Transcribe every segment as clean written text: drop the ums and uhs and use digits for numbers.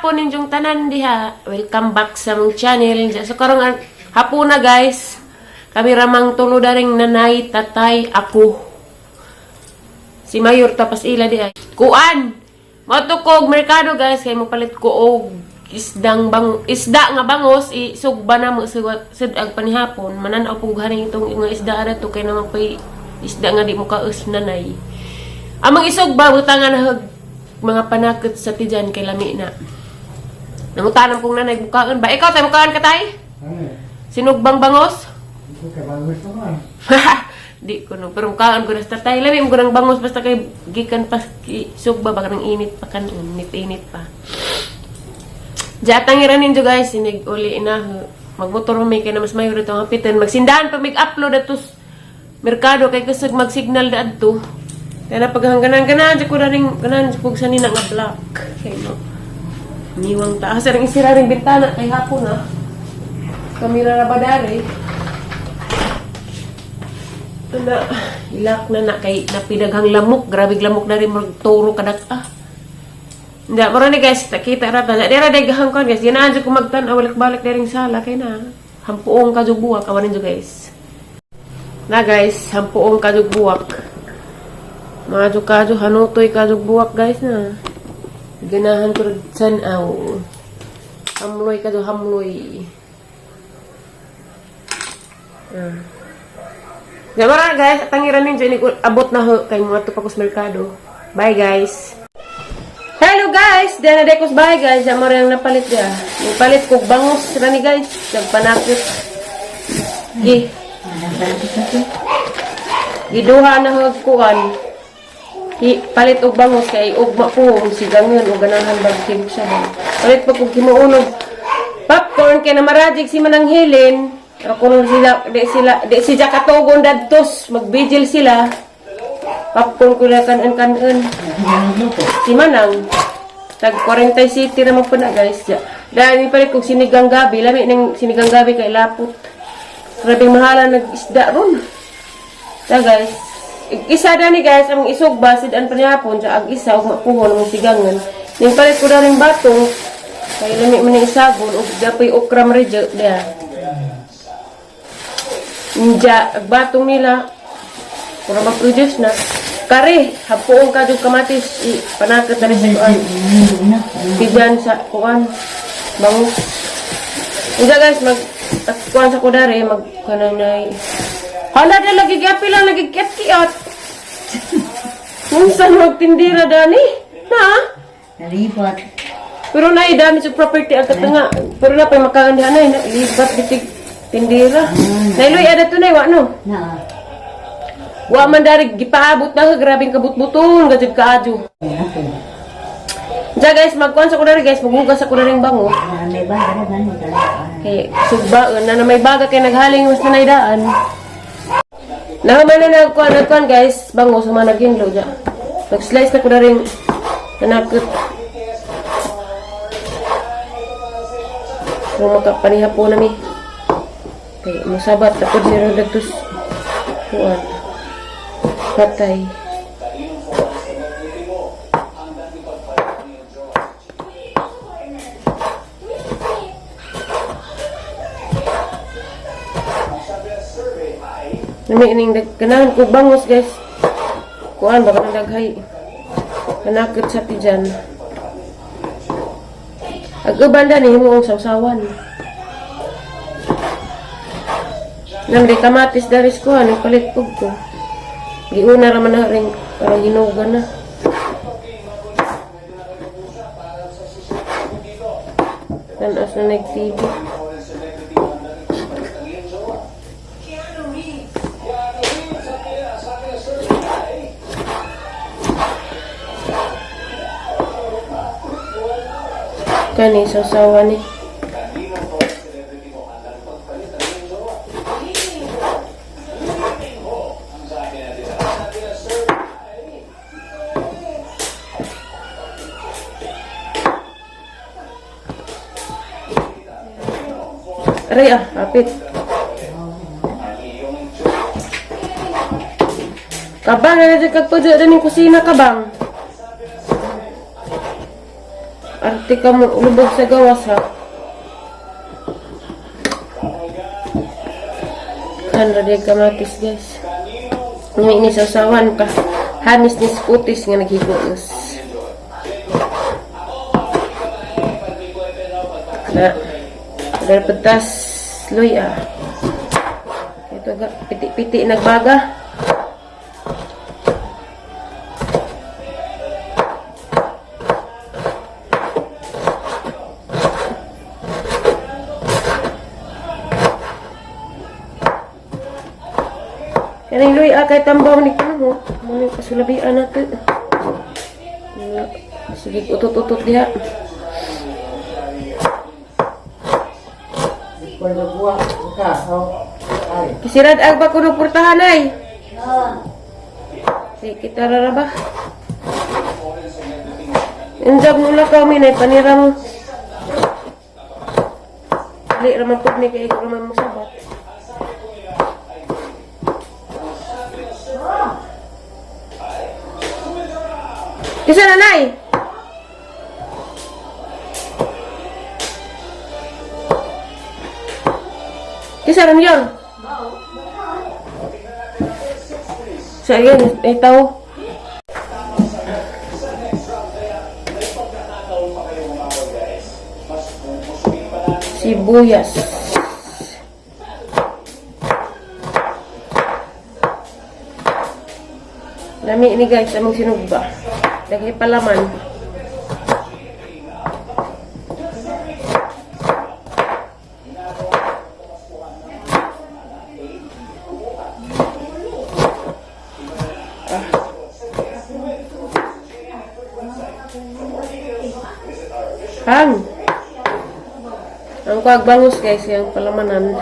hapon ninyong tanan diha. Welcome back sa mong channel. So karong hapon na guys. Kami ramang tulo daring nanay, tatay, ako. Si Mayor tapas ila diha. Kuan. Matukog merkado guys kay mo palit ko og isda nga bangos isugba na mo sud ag panihapon. Mananaw pug haning itong nga isda ada to kay naman pay isda nga di mo kaus nanay. Amang isugba butangan na mga panakot sa tijan kay lami na. Nangutanang kong nanay bukaan ba? Ikaw tayo bukaan ka tay? Sinugbang bangos? Ito ka bangos naman. Di ko no. Pero bukaan ko na sa tatay. Lami mo ko ng bangos basta kay gikan pa sugba baka ng init pa kan. Init pa. Diyan tangiran ninyo guys. Sinig uli na. Magmotor may kay na mas mayor ito ang hapitan. Magsindahan pa mag-upload atos merkado kay kusog mag-signal da adto. Kaya na paghangganan-ganan, dyan ko na rin, ganan, kung saan nina nga black. Okay, no? Niwang taas. Sarang isira rin bintana, kay hapon na. Kami na rabadari. Ito na, ilak na kay napidaghang lamok. Grabing lamok na rin, magturo kadat. Hindi, marami guys, nakita rata. Dira dagahang ko guys, ginaan dyan ko magtanaw, balik-balik na rin sala. Kaya na, hampuong kajubuwak, kawanin dyan guys. Na guys, hampuong kajubuwak. Mga kadyo, hanutoy kadyo buwak guys na. Ganahan ko rin sanaw. Hamloy kadyo, hamloy. Gamara guys, tangiran ninyo, abot na ho kay mga tupakos merkado. Bye guys. Hello guys, diyan na dekos bye guys. Gamara yung napalit dia. Napalit ko bangus rani guys. Nagpanakit. Giduha na ho kuan. Palit og bangus kay ugma po sigangon o ganahan bagkim siya ba. Palit pa kog himuunog popcorn kay na marajig si mananghilin. Ako di sila katugon dadtos magbigil sila. Popcorn ko la kanan. Si manang tag 40 city ra po na guys. Dahil palit kog sinigang gabi, lami ning sinigang gabi kay lapot. Grabing mahala nag-isda ron. Ta guys. Isa na ni guys, ang isugba, sidan pa niya po, siya ang isa, ug mapuhon, ang sigangan. Ning palit ko na rin bato, kaya lamig mo na isagon, ug dapoy okram rejo, diya. Diya, ang batong nila, kung mag-produce na, kari, hapuong ka yung kamatis, panakat na rin sa kuan. Tigyan sa kuan, bangus. Diya guys, mag-kuan sa kudari, mag-kanang na hala na lagi gapi lang lagi kiat-kiat. Unsan magtindira dani? Ha? Nalipat. Pero na dami sa property ang katanga. Pero na pay makaon diha na libat bitig tindira. Nailoy ada tunay wa no? Na. Wa man dari gipaabot na grabing kabut-buton gajud kaadyo. Ja guys, magkuan sa kunari guys, maghugas sa kunaring bango. May baga na Okay, sugba na may baga kay naghaling mas nanaydaan. Naman na nagkuhan guys, bango sa mga naghinlo dyan. Nag-slice na ko na rin nanakot. Kung makapaniha po namin. Okay, musabat. Tapos nilang dagtos. Kuhan. Patay. Namiining ganahan ko bangus guys. Kuan baka naghay. Kanakit sa tijan. Ag-ubanda ni himo ang sawsawan. Namdi kamatis daris ko ani palit pug ko. Giuna ra man na ring para hinugan na. Dan asa nag-TV. Kani sasawa ni. Aray kapit. Kabang na dyan kagpadyo rin yung kusina kabang. Arte ka mo lubog sa gawas ha. Kanra di kamatis guys. Nga inisasawan ka. Hamis ni skutis nga naghigos. Na. Ada petas luya. Ito ga piti-piti nagbaga. Kaning luya kay tambaw ni kuno. Muna pasulabian natin. Sige, utot-utot diha. Kisirad ang ba kuno portahan ay? Sige, kita raraba. Injab nula kami na panira mo. Dali raman po ni kaya raman mo sabat. Kisa nanay? Kisa rin yun? So, ayan, ito. Sibuyas. Lami ini guys, among sinugba. Lagay palaman. Hang. Ang kuwag bangus guys, yung palamanan.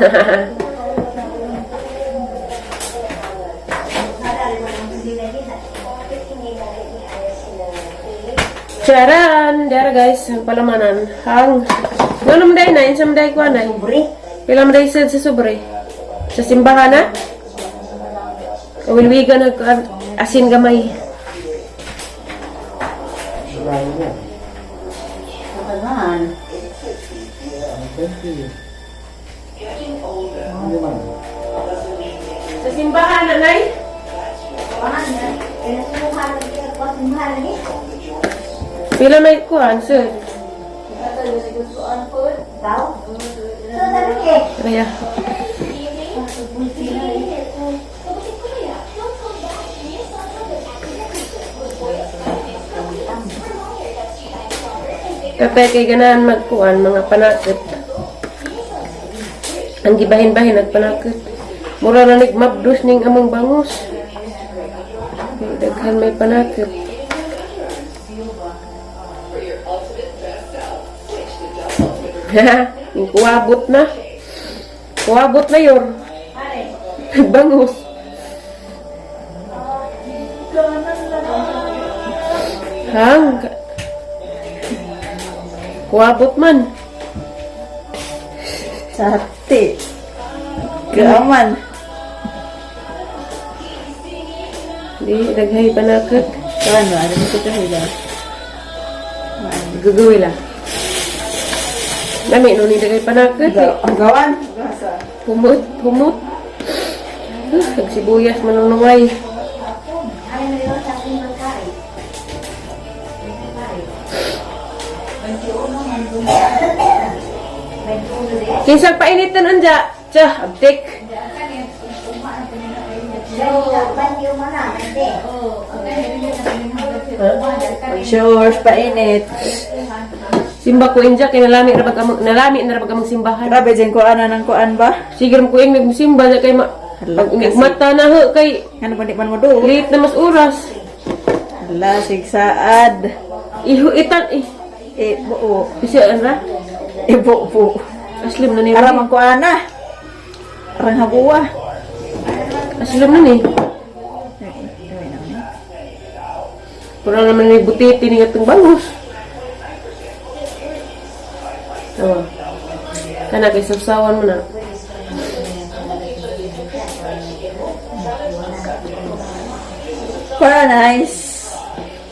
Charan! Dara guys, ang palamanan. Hang. Ano maday na? Insa maday ko na? Sobre. Pila maday sa sobre? Sa simbahan na? Kawilwigan nag asin gamay. Kanan. Sa simbahan na, Nay? Pila may kuhan, sir? Kaya. Kapag kay ganahan magkuhan, mga panakit. Ang gibahin-bahin nagpanakit. Mura na nagmabdos ning among bangus. Daghan may panakit. Yung kuwabot na. Kuwabot na yun. Bangus. Hang. Kuwabot man. Sate. Gaman. Di, daghay panakit. Ano, ano mo ito hila? Gagawin lang. Lami, no, ni daghay panakit. Ang gawan? Humot, humot. Nagsibuyas manunungay. Kinsang painitan anja. Tsa, abtik. Sure, painit. Simba ko inja kay nalami na pag among simbahan. Grabe dyan ko ng kuan ba? Sige ko ing nagsimba na kay pag mata na ho kay Ano pa di man mo do? late na mas oras. Hala, sigsaad. Iho itan Buo. Bisa ra? Buo. Aslim na ni. Aram ang kuan na. Arang habuwa. Aslim na ni. Pura naman ni butiti ni atong bangus. Oh. Kana kay sasawan mo na. Para nice.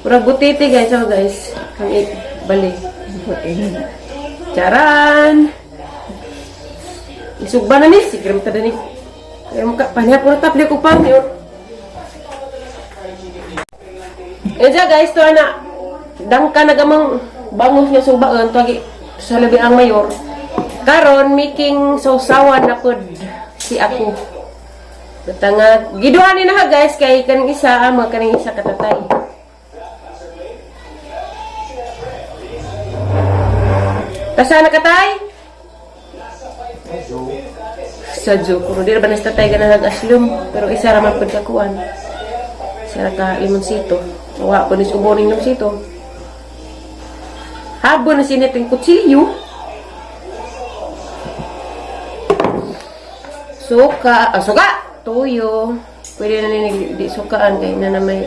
Pura butiti guys, oh guys. Kami balik. Put in. Charan! Isugba na ni, sigram tada ni. Kaya maka, paniha po na tapli ko pa yun. Eja guys, to na. Dangka nagamang bangus nga subaon, tuwagi sa labi ang mayor. Karon, making sausawan na pod si ako. Tanga, giduhan ni na ha guys, kay kaning isa, kaning isa katatay. Kasana katay? Sadyo, kung di na ba nastatay ka na nag-aslum, pero isa raman pod kakuan. Isa ka limonsito. Wa po ni suboning limonsito. Habo na siniting kutsilyo. Suka, suka! Tuyo. Pwede na ninig di sukaan kay na may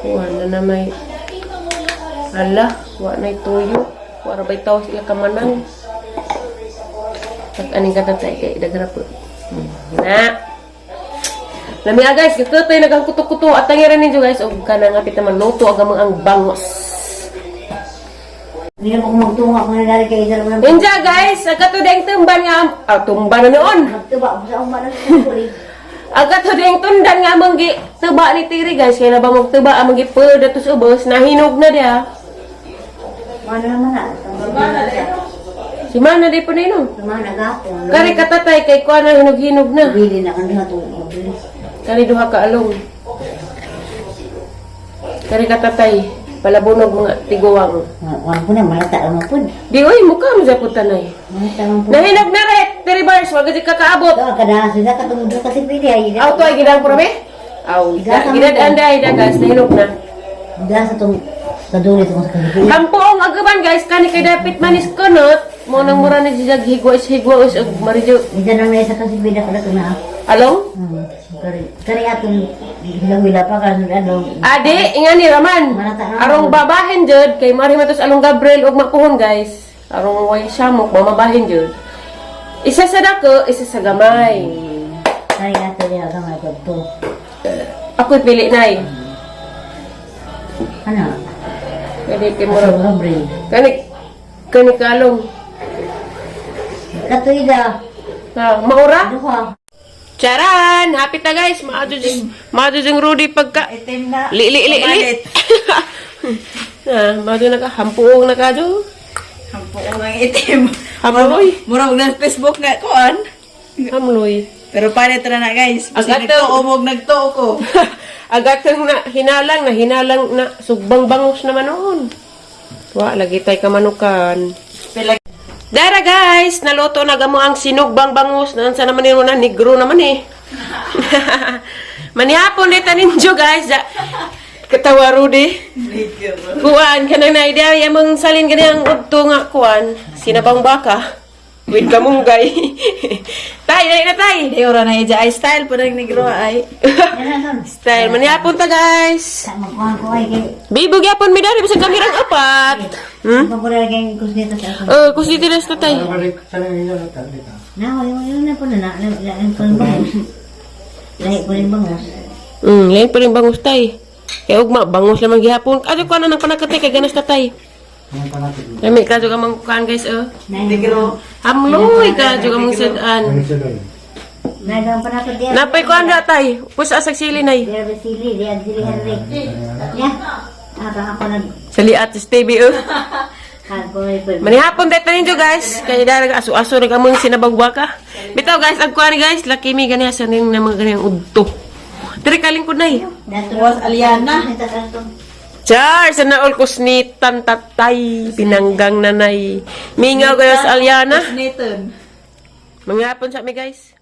kuha na may ala, wa na tuyo. Wala ba'y tao sila kamanang. Pag aning katatay kay dagara po. Na. Lamia guys, kakatoy nagang kuto-kuto at tangiran ninyo guys. O ka na nga pita maluto agamang ang bangos. Hindi mo magtunga kung nangyari kayo sa mga Ninja guys, agato ding tumban nga. Tumban na noon. magtuba ko sa umaran sa kulit. Agato ding tundan nga manggi tuba ni Tiri guys. Kaya na ba magtuba ang manggi po dato sa ubos. Nahinog na dia. Ano naman na? Si Mana di po na yun. Mga nagapon. Kari katatay kay kuha na hinog-hinog na. Bili na kang hatong bili. Kari duha ka along. Kari katatay. Palabunog mga tiguwang. Wala po na, malata naman po. Di oy, mukha mo sa putanay. Malata naman po. Nahinog na rin. Tiri bars, wag ka kakaabot. Ito, kada sila katungod kasi pili ay. Auto ay gidang po rame? Aw, gidaan day dagas. Nahinog na. Dila sa itong kadulit mo sa kalipili. Kampuong agaban guys, kani kay dapit manis kunot. Mo nang mura na jijag higwa is og marijo. Hindi na may sa kalipili kada ito na. Along? Kari atong hilang-hila pa ka ano. Ade, ingani raman. Arong babahin jud kay mari matos along Gabriel og makuhon guys. Arong way samok mamabahin jud. Isa sa dako, isa sa gamay. Kari ato niya kamay ko to. Ako'y pili nay. Ano? Kani kay Mura mura. bri. Kani kalong. Katuida. Ha, maura? Duha. Charan! Happy ta guys! Maadyo Rudy pagka... Itim na. Li. Maadyo na ka. Hampuong na ka dyo. Hampuong ang itim. Hamloy. Murag na Facebook nga kuan. Hamloy. Pero palit na guys. Kasi Agad nagtuo nagtuo ko. Agad kang hinalang na sugbang bangus naman noon. Wa, lagi tayo kamanukan. Pila Dara guys! Naluto na gamo ang sinugbang bangus. Naan sa naman nila na, negro naman eh. Manihapon dito ninyo guys. Katawa Rudy. Kuan, kanang na idea, yamang salin ganyan udto nga kuan. Sinabang baka. With kamunggay. Tay, dahil na tay. Di ora na ija ay style po ng negro ay. Style, manihapon ta guys. Magkuhan ko ay kay. Bibog yapon mi dari bisag kamerang apat. Pagpapura kay kusnito sa ako. Kus dito na sa tay. Yun na po na. Lain po rin bangus. Lain po rin bangus. Lain pa rin bangus tay. Kaya ugma, bangus lamang gihapon. Adyo ko na ng panakatay kay ganas ta tay. Kami kadyo ka mangkuhan guys Negro. Hamloy kadyo ka mong sedaan. Nagang pa nato diyan. Napay ko anda tay. Pus asag sili nay. Diyan sili. Diyan sili Henry. Ya. Ako nag. Sali at TV Hagboy po. Manihapon dito ninyo guys. Kaya darag aso-aso na kamong sinabagwa ka. Bitaw guys, ang kuha ni guys. Laki mi ganiya sa ning na mga ganyan udto. Diri kalingkod nay. Was Aliana. Char, sana all kusnitan tatay. Pinanggang nanay. Mingaw guys, Aliana. Nathan. Manghapon sa mi guys.